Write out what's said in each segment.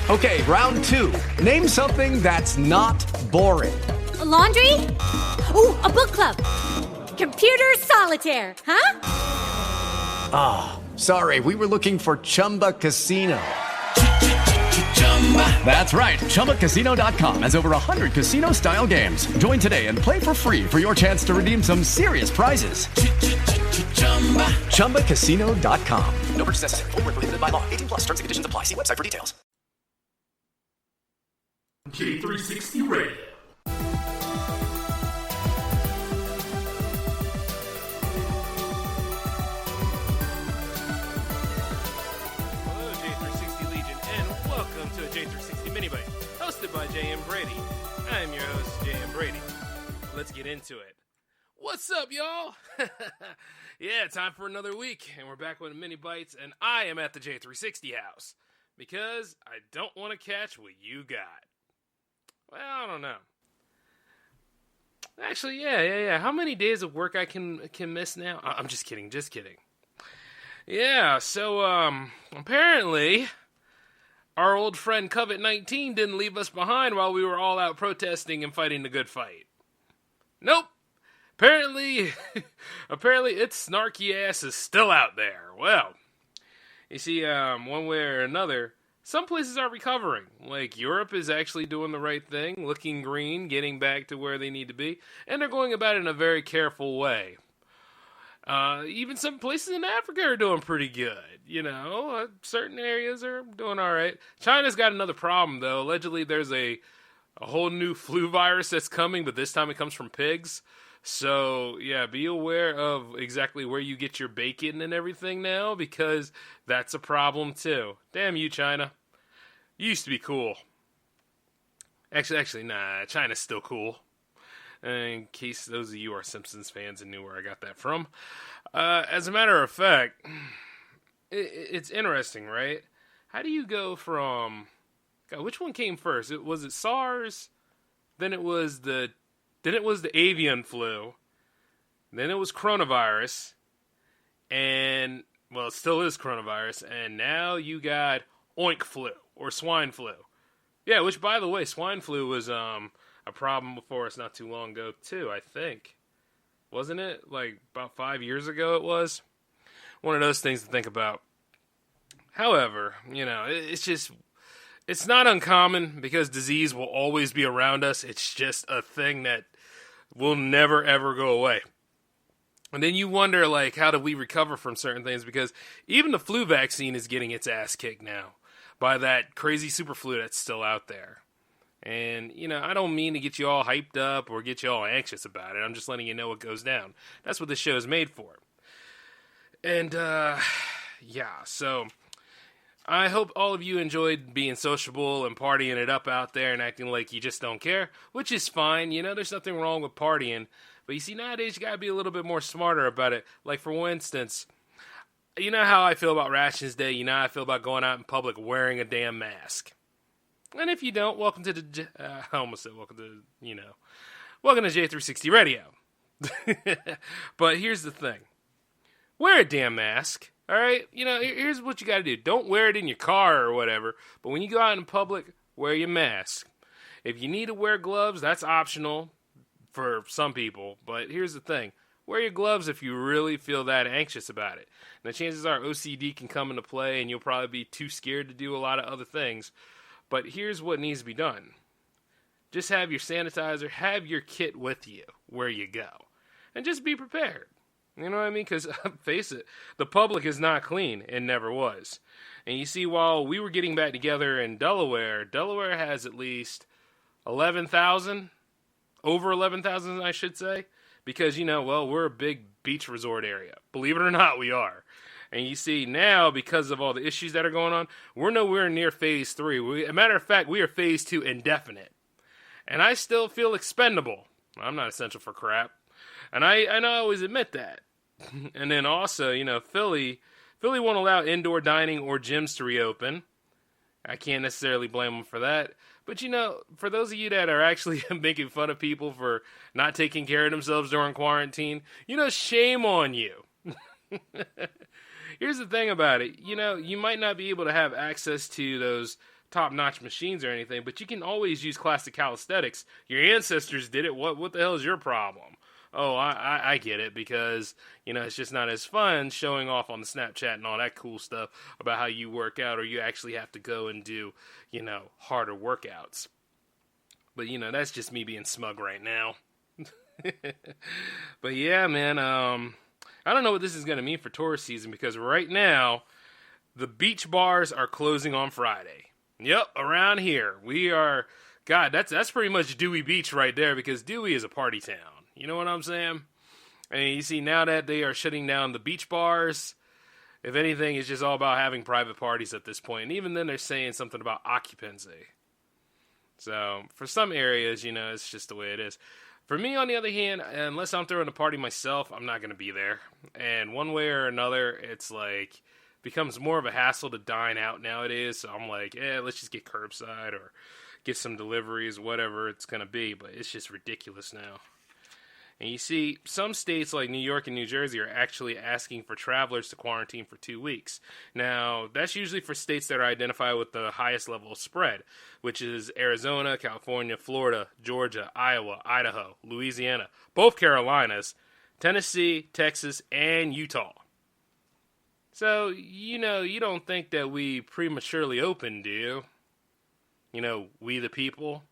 Okay, round two. Name something that's not boring. A laundry? Ooh, a book club. Computer solitaire, huh? Ah, sorry, we were looking for Chumba Casino. That's right, ChumbaCasino.com has over 100 casino-style games. Join today and play for free for your chance to redeem some serious prizes. ChumbaCasino.com. No purchase necessary. Void where prohibited by law. 18 plus. Terms and conditions apply. See website for details. J360 Radio. Hello, J360 Legion, and welcome to a J360 Mini Bite, hosted by J.M. Brady. I'm your host, J.M. Brady. Let's get into it. What's up, y'all? Yeah, time for another week, and we're back with Mini Bites, and I am at the J360 house, because I don't want to catch what you got. Well, I don't know. Actually, yeah. How many days of work I can miss now? I'm just kidding. Yeah, so, apparently, our old friend Covid-19 didn't leave us behind while we were all out protesting and fighting the good fight. Nope. Apparently its snarky ass is still out there. Well, you see, one way or another, some places are recovering. Like, Europe is actually doing the right thing, looking green, getting back to where they need to be, and they're going about it in a very careful way. Even some places in Africa are doing pretty good, certain areas are doing alright. China's got another problem, though. Allegedly, there's a whole new flu virus that's coming, but this time it comes from pigs. So, yeah, be aware of exactly where you get your bacon and everything now, because that's a problem, too. Damn you, China. You used to be cool. Actually, nah, China's still cool. In case those of you are Simpsons fans and knew where I got that from. As a matter of fact, it's interesting, right? How do you go from... God, which one came first? Was it SARS? Then it was the avian flu. Then it was coronavirus. And, well, it still is coronavirus. And now you got oink flu, or swine flu. Yeah, which, by the way, swine flu was a problem before us not too long ago, too, I think. Wasn't it? Like, about 5 years ago it was? One of those things to think about. However, it's not uncommon because disease will always be around us. It's just a thing that will never, ever go away. And then you wonder, how do we recover from certain things? Because even the flu vaccine is getting its ass kicked now by that crazy super flu that's still out there. And, I don't mean to get you all hyped up or get you all anxious about it. I'm just letting you know what goes down. That's what this show is made for. And, so... I hope all of you enjoyed being sociable and partying it up out there and acting like you just don't care, which is fine. There's nothing wrong with partying. But you see, nowadays you gotta be a little bit more smarter about it. Like, for instance, you know how I feel about Rations Day? You know how I feel about going out in public wearing a damn mask. And if you don't, welcome to welcome to J360 Radio. But here's the thing. Wear a damn mask. All right, here's what you got to do. Don't wear it in your car or whatever, but when you go out in public, wear your mask. If you need to wear gloves, that's optional for some people, but here's the thing. Wear your gloves if you really feel that anxious about it. Now, chances are OCD can come into play, and you'll probably be too scared to do a lot of other things, but here's what needs to be done. Just have your sanitizer, have your kit with you where you go, and just be prepared. You know what I mean? Because, face it, the public is not clean. It never was. And you see, while we were getting back together in Delaware has at least 11,000, over 11,000, I should say. Because, we're a big beach resort area. Believe it or not, we are. And you see, now, because of all the issues that are going on, we're nowhere near phase 3. As a matter of fact, we are phase 2 indefinite. And I still feel expendable. I'm not essential for crap. And I always admit that. And then also, Philly won't allow indoor dining or gyms to reopen. I can't necessarily blame them for that. But, for those of you that are actually making fun of people for not taking care of themselves during quarantine, shame on you. Here's the thing about it. You might not be able to have access to those top-notch machines or anything, but you can always use classic calisthenics. Your ancestors did it. What the hell is your problem? Oh, I get it, because, it's just not as fun showing off on the Snapchat and all that cool stuff about how you work out, or you actually have to go and do, harder workouts. But, that's just me being smug right now. But yeah, man, I don't know what this is going to mean for tourist season, because right now, the beach bars are closing on Friday. Yep, around here. We are, God, that's pretty much Dewey Beach right there, because Dewey is a party town. You know what I'm saying? And you see, now that they are shutting down the beach bars, if anything, it's just all about having private parties at this point. And even then, they're saying something about occupancy. So, for some areas, it's just the way it is. For me, on the other hand, unless I'm throwing a party myself, I'm not going to be there. And one way or another, it's like, becomes more of a hassle to dine out nowadays. So I'm like, let's just get curbside or get some deliveries, whatever it's going to be. But it's just ridiculous now. And you see, some states like New York and New Jersey are actually asking for travelers to quarantine for 2 weeks. Now, that's usually for states that are identified with the highest level of spread, which is Arizona, California, Florida, Georgia, Iowa, Idaho, Louisiana, both Carolinas, Tennessee, Texas, and Utah. So, you don't think that we prematurely opened, do you? We the people.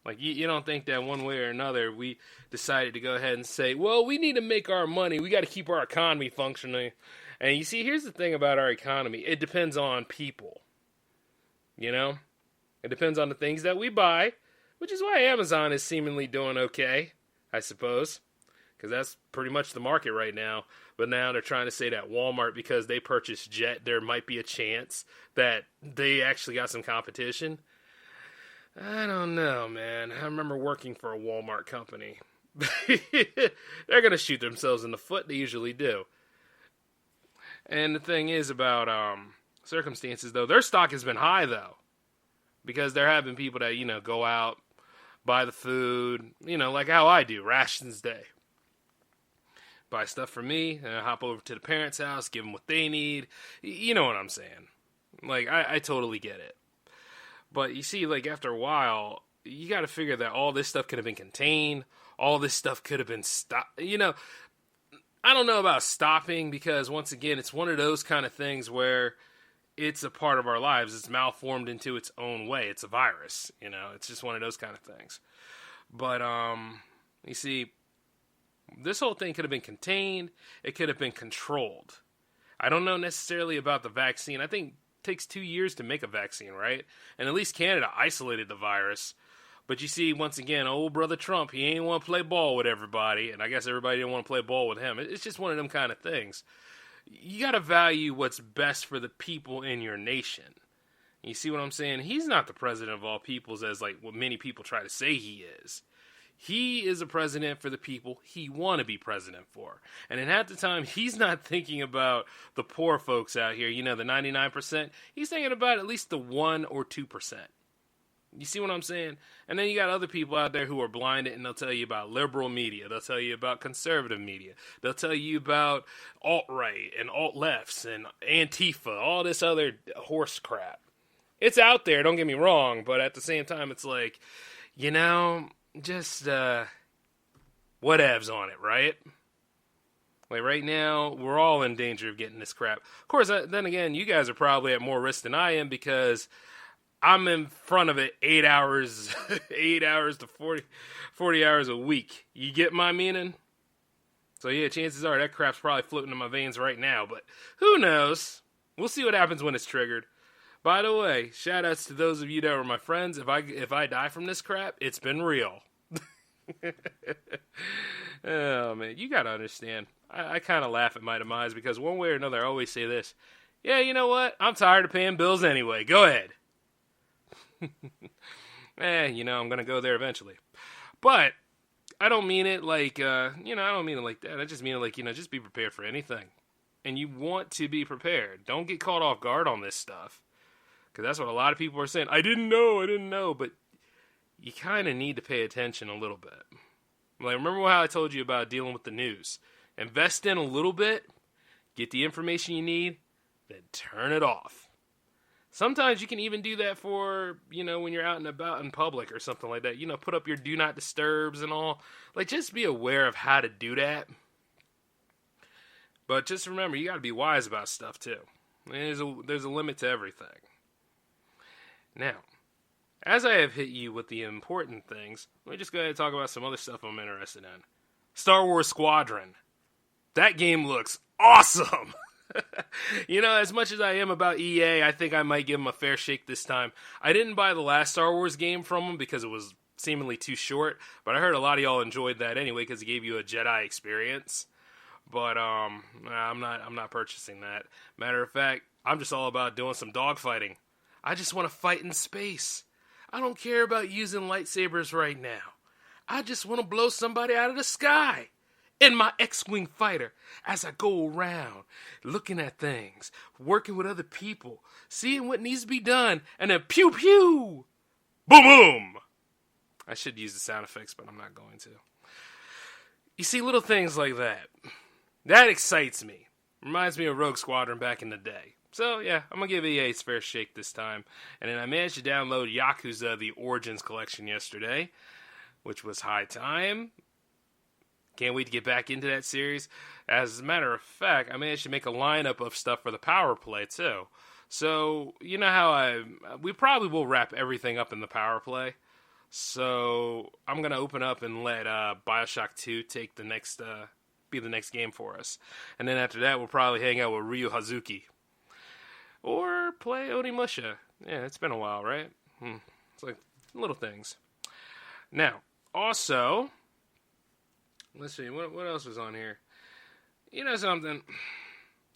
Like, you don't think that one way or another we decided to go ahead and say, well, we need to make our money. We got to keep our economy functioning. And you see, here's the thing about our economy. It depends on people. It depends on the things that we buy, which is why Amazon is seemingly doing okay, I suppose. Because that's pretty much the market right now. But now they're trying to say that Walmart, because they purchased Jet, there might be a chance that they actually got some competition. I don't know, man. I remember working for a Walmart company. They're going to shoot themselves in the foot. They usually do. And the thing is about circumstances, though, their stock has been high, though. Because there have been people that, go out, buy the food, like how I do, rations day. Buy stuff for me, and I hop over to the parents' house, give them what they need. You know what I'm saying. Like, I totally get it. But you see, like, after a while, you got to figure that all this stuff could have been contained. All this stuff could have been stopped. I don't know about stopping, because, once again, it's one of those kind of things where it's a part of our lives. It's malformed into its own way. It's a virus, It's just one of those kind of things. But, you see, this whole thing could have been contained. It could have been controlled. I don't know necessarily about the vaccine. I think takes 2 years to make a vaccine, right? And at least Canada isolated the virus. But you see, once again, old brother Trump, he ain't want to play ball with everybody, and I guess everybody didn't want to play ball with him. It's just one of them kind of things. You got to value what's best for the people in your nation. You see what I'm saying? He's not the president of all peoples, as like what many people try to say he is. He is a president for the people he want to be president for. And in half the time, he's not thinking about the poor folks out here, the 99%. He's thinking about at least the 1 or 2%. You see what I'm saying? And then you got other people out there who are blinded, and they'll tell you about liberal media. They'll tell you about conservative media. They'll tell you about alt-right and alt-lefts and Antifa, all this other horse crap. It's out there, don't get me wrong, but at the same time, it's like, just whatevs on it, right? Like right now, we're all in danger of getting this crap. Of course, then again, you guys are probably at more risk than I am, because I'm in front of it 8 hours, 8 hours to 40 hours a week. You get my meaning? So yeah, chances are that crap's probably floating in my veins right now, but who knows? We'll see what happens when it's triggered. By the way, shout outs to those of you that were my friends. If I die from this crap, it's been real. Oh man, you gotta understand. I kind of laugh at my demise, because one way or another I always say this. Yeah, you know what? I'm tired of paying bills anyway. Go ahead. I'm gonna go there eventually. But I don't mean it like, I don't mean it like that. I just mean it like, just be prepared for anything. And you want to be prepared. Don't get caught off guard on this stuff. Because that's what a lot of people are saying. I didn't know. But you kind of need to pay attention a little bit. Like, remember how I told you about dealing with the news? Invest in a little bit. Get the information you need. Then turn it off. Sometimes you can even do that for, when you're out and about in public or something like that. Put up your do not disturbs and all. Like, just be aware of how to do that. But just remember, you got to be wise about stuff, too. There's a limit to everything. Now, as I have hit you with the important things, let me just go ahead and talk about some other stuff I'm interested in. Star Wars Squadron. That game looks awesome! As much as I am about EA, I think I might give them a fair shake this time. I didn't buy the last Star Wars game from them because it was seemingly too short, but I heard a lot of y'all enjoyed that anyway because it gave you a Jedi experience. But I'm not purchasing that. Matter of fact, I'm just all about doing some dogfighting. I just want to fight in space. I don't care about using lightsabers right now. I just want to blow somebody out of the sky in my X-Wing fighter as I go around, looking at things, working with other people, seeing what needs to be done, and then pew pew, boom boom. I should use the sound effects, but I'm not going to. You see, little things like that. That excites me. Reminds me of Rogue Squadron back in the day. So, yeah, I'm going to give EA its fair shake this time. And then I managed to download Yakuza, the Origins collection yesterday, which was high time. Can't wait to get back into that series. As a matter of fact, I managed to make a lineup of stuff for the Power Play, too. So, you know how we probably will wrap everything up in the Power Play. So, I'm going to open up and let Bioshock 2 take the next, be the next game for us. And then after that, we'll probably hang out with Ryu Hazuki. Or play Onimusha. Yeah, it's been a while, right? It's like little things. Now, also, let's see, what else was on here? You know something?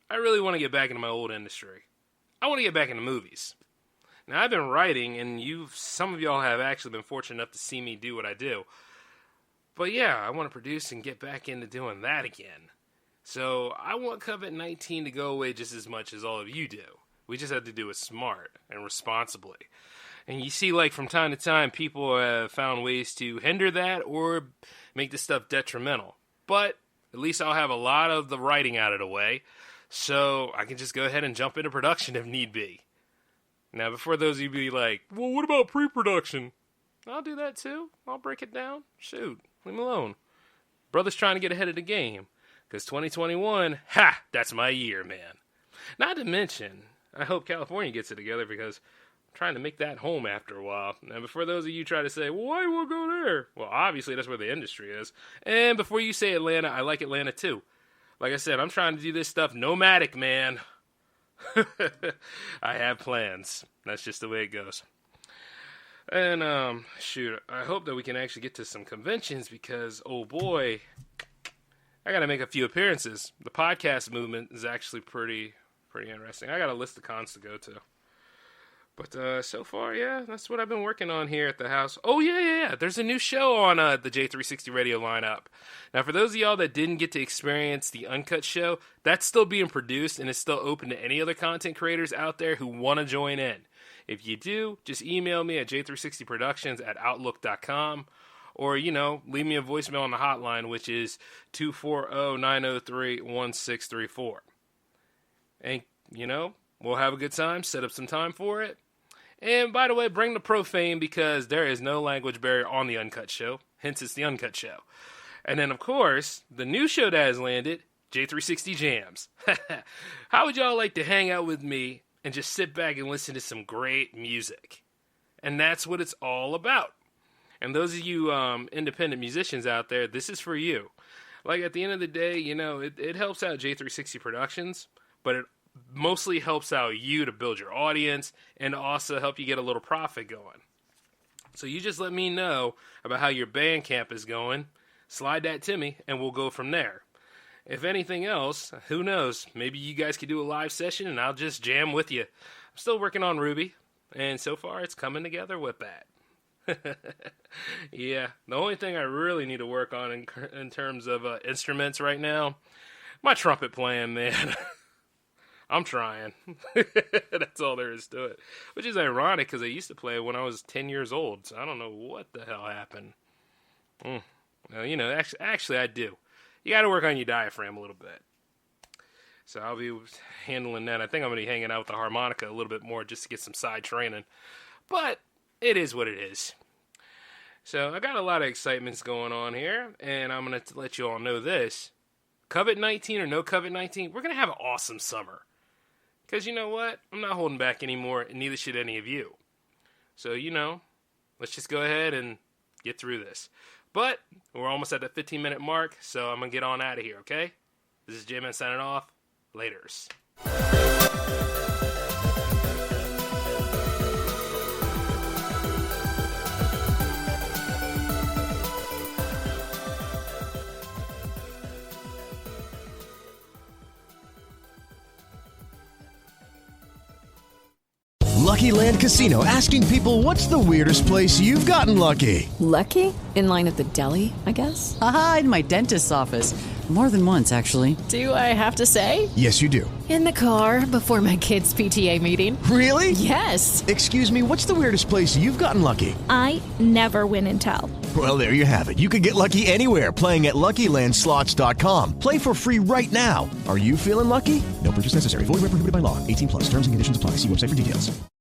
I really want to get back into my old industry. I want to get back into movies. Now, I've been writing, and some of y'all have actually been fortunate enough to see me do what I do. But yeah, I want to produce and get back into doing that again. So, I want COVID-19 to go away just as much as all of you do. We just have to do it smart and responsibly. And you see, like, from time to time, people have found ways to hinder that or make this stuff detrimental. But at least I'll have a lot of the writing out of the way, so I can just go ahead and jump into production if need be. Now, before those of you be like, well, what about pre-production? I'll do that too. I'll break it down. Shoot, leave me alone. Brother's trying to get ahead of the game. Because 2021, that's my year, man. Not to mention, I hope California gets it together because I'm trying to make that home after a while. And before those of you try to say, well, why would we go there? Well, obviously, that's where the industry is. And before you say Atlanta, I like Atlanta too. Like I said, I'm trying to do this stuff nomadic, man. I have plans. That's just the way it goes. And, shoot, I hope that we can actually get to some conventions because, oh boy, I got to make a few appearances. The podcast movement is actually pretty interesting. I got a list of cons to go to. But so far, yeah, that's what I've been working on here at the house. Oh, yeah. There's a new show on the J360 radio lineup. Now, for those of y'all that didn't get to experience the Uncut show, that's still being produced and is still open to any other content creators out there who want to join in. If you do, just email me at j360productions@outlook.com or, leave me a voicemail on the hotline, which is 240-903-1634. And, we'll have a good time, set up some time for it. And, by the way, bring the profane because there is no language barrier on the Uncut show. Hence, it's the Uncut show. And then, of course, the new show that has landed, J360 Jams. How would y'all like to hang out with me and just sit back and listen to some great music? And that's what it's all about. And those of you independent musicians out there, this is for you. Like, at the end of the day, it helps out J360 Productions, but it mostly helps out you to build your audience and also help you get a little profit going. So you just let me know about how your Bandcamp is going, slide that to me, and we'll go from there. If anything else, who knows, maybe you guys could do a live session and I'll just jam with you. I'm still working on Ruby, and so far it's coming together with that. Yeah, the only thing I really need to work on in terms of instruments right now, my trumpet playing, man. I'm trying. That's all there is to it. Which is ironic because I used to play when I was 10 years old, so I don't know what the hell happened. Well, actually I do. You got to work on your diaphragm a little bit. So I'll be handling that. I think I'm going to be hanging out with the harmonica a little bit more just to get some side training. But it is what it is. So I got a lot of excitements going on here, and I'm going to let you all know this. COVID-19 or no COVID-19, we're going to have an awesome summer. Because you know what? I'm not holding back anymore, and neither should any of you. So, let's just go ahead and get through this. But we're almost at the 15-minute mark, so I'm going to get on out of here, okay? This is J-Man signing off. Laters. Lucky Land Casino, asking people, what's the weirdest place you've gotten lucky? Lucky? In line at the deli, I guess? Aha, in my dentist's office. More than once, actually. Do I have to say? Yes, you do. In the car before my kids' PTA meeting. Really? Yes. Excuse me, what's the weirdest place you've gotten lucky? I never win and tell. Well, there you have it. You can get lucky anywhere, playing at LuckyLandSlots.com. Play for free right now. Are you feeling lucky? No purchase necessary. Void where prohibited by law. 18+. Terms and conditions apply. See website for details.